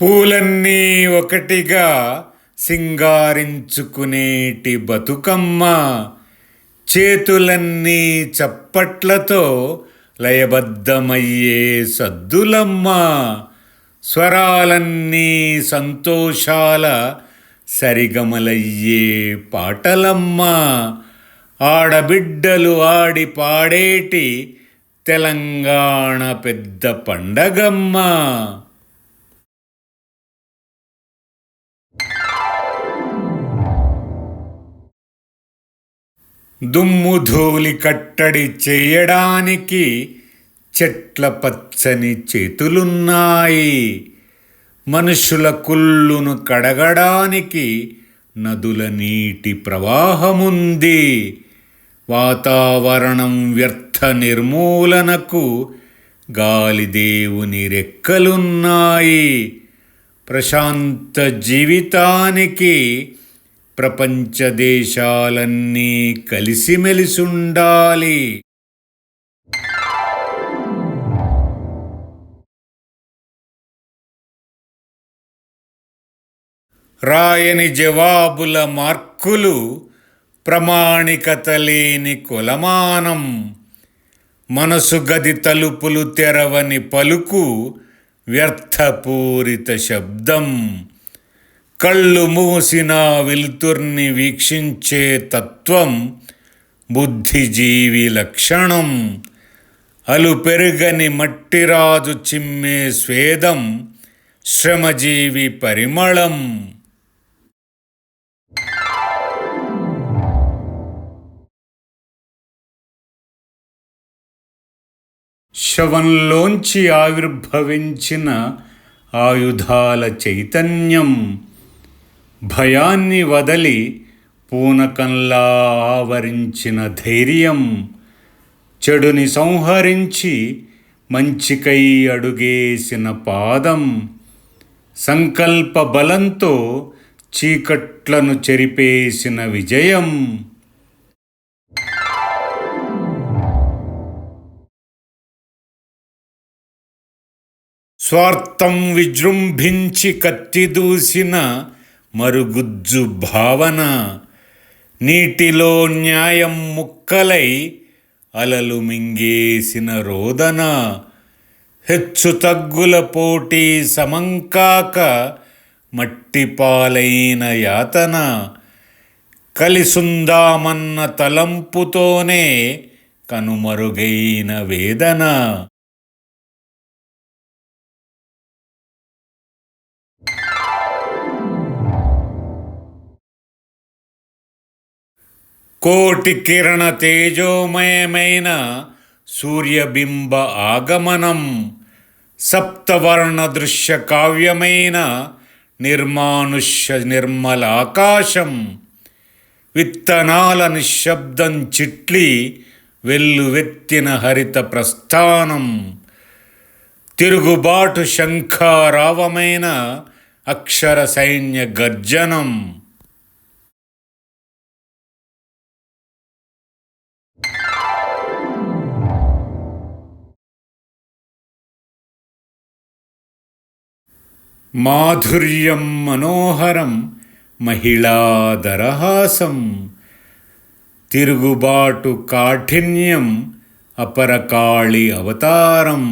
పూలన్నీ ఒకటిగా సింగారించుకునేటి బతుకమ్మ, చేతులన్నీ చప్పట్లతో లయబద్ధమయ్యే సద్దులమ్మ, స్వరాలన్నీ సంతోషాల సరిగమలయ్యే పాటలమ్మ, ఆడబిడ్డలు ఆడి పాడేటి తెలంగాణ పెద్ద పండగమ్మ. దుమ్ము ధూళి కట్టడి చేయడానికి చెట్ల పచ్చని చేతులున్నాయి. మనుషుల కుళ్ళును కడగడానికి నదుల నీటి ప్రవాహముంది. వాతావరణం వ్యర్థ నిర్మూలనకు గాలిదేవుని రెక్కలున్నాయి. ప్రశాంత జీవితానికి ప్రపంచ దేశాలన్నీ కలిసిమెలిసుండాలి. రాయని జవాబుల మార్కులు, ప్రామాణికత లేని కొలమానం, మనసు గది తలుపులు తెరవని పలుకు, వ్యర్థపూరిత శబ్దం, కళ్ళు మూసిన వెలుతుర్ని వీక్షించే తత్వం బుద్ధిజీవి లక్షణం, అలుపెరుగని మట్టిరాజు చిమ్మే స్వేదం శ్రమజీవి పరిమళం. శవంలోంచి ఆవిర్భవించిన ఆయుధాల చైతన్యం, భయాన్ని వదలి పూనకంలా ఆవరించిన ధైర్యం, చెడుని సంహరించి మంచికై అడుగేసిన పాదం, సంకల్ప బలంతో చీకట్లను చెరిపేసిన విజయం. స్వార్థం విజృంభించి కత్తిదూసిన మరుగుజ్జు భావన, నీటిలో న్యాయం ముక్కలై అలలు మింగేసిన రోదన, హెచ్చు తగ్గుల పోటీ సమంకాక మట్టిపాలైన యాతన, కలిసుందామన్న తలంపుతోనే కనుమరుగైన వేదన. కోటి కిరణ తేజోమయమైన సూర్యబింబ ఆగమనం, సప్తవర్ణ దృశ్య కావ్యమైన నిర్మానుష్య నిర్మల ఆకాశం, విత్తనాల నిశ్శబ్దం చిట్లి వెల్లువెత్తిన హరిత ప్రస్థానం, తిరుగుబాటు శంఖారావమైన అక్షర సైన్య గర్జనం. మాధుర్యం మనోహరం మహిళాదరహాసం, తిరుగుబాటు కాఠిన్యం అపరకాళి అవతారం,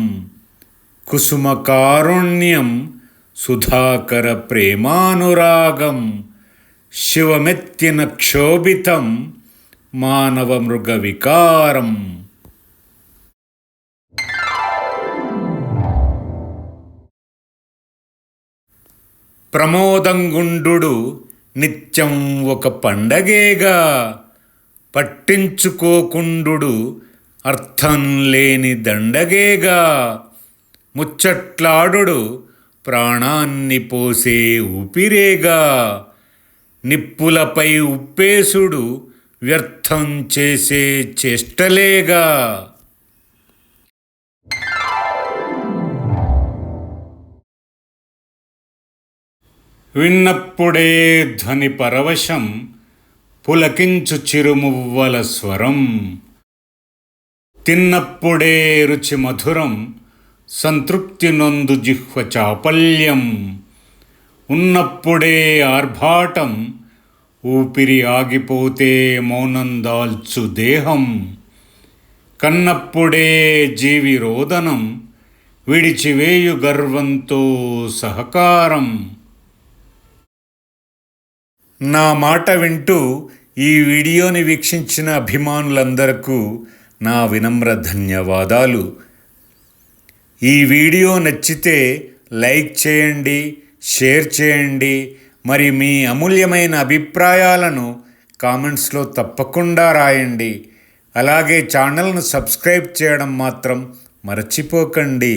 కుసుమ కారుణ్యం సుధాకర ప్రేమానురాగం, శివమెత్తిన క్షోభితం మానవ మృగ వికారం. ప్రమోదంగుండు నిత్యం ఒక పండగేగా, పట్టించుకోకుండు అర్థం లేని దండగేగా, ముచ్చట్లాడు ప్రాణాన్ని పోసే ఊపిరేగా, నిప్పులపై ఉప్పేసుడు వ్యర్థం చేసే చేష్టలేగా. విన్నప్పుడే ధ్వని పరవశం, పులకించు చిరుమువ్వల స్వరం, తిన్నప్పుడే రుచి మధురం, సంతృప్తి నొందు జిహ్వ చాపల్యం, ఉన్నప్పుడే ఆర్భాటం, ఊపిరి ఆగిపోతే మౌనం దాల్చు దేహం. కన్నప్పుడే జీవి రోదనం, విడిచివేయు గర్వంతో సహకారం. నా మాట వింటూ ఈ వీడియోని వీక్షించిన అభిమానులందరకు నా వినమ్ర ధన్యవాదాలు. ఈ వీడియో నచ్చితే లైక్ చేయండి, షేర్ చేయండి. మరి మీ అమూల్యమైన అభిప్రాయాలను కామెంట్స్లో తప్పకుండా రాయండి. అలాగే ఛానల్ను సబ్స్క్రైబ్ చేయడం మాత్రం మర్చిపోకండి.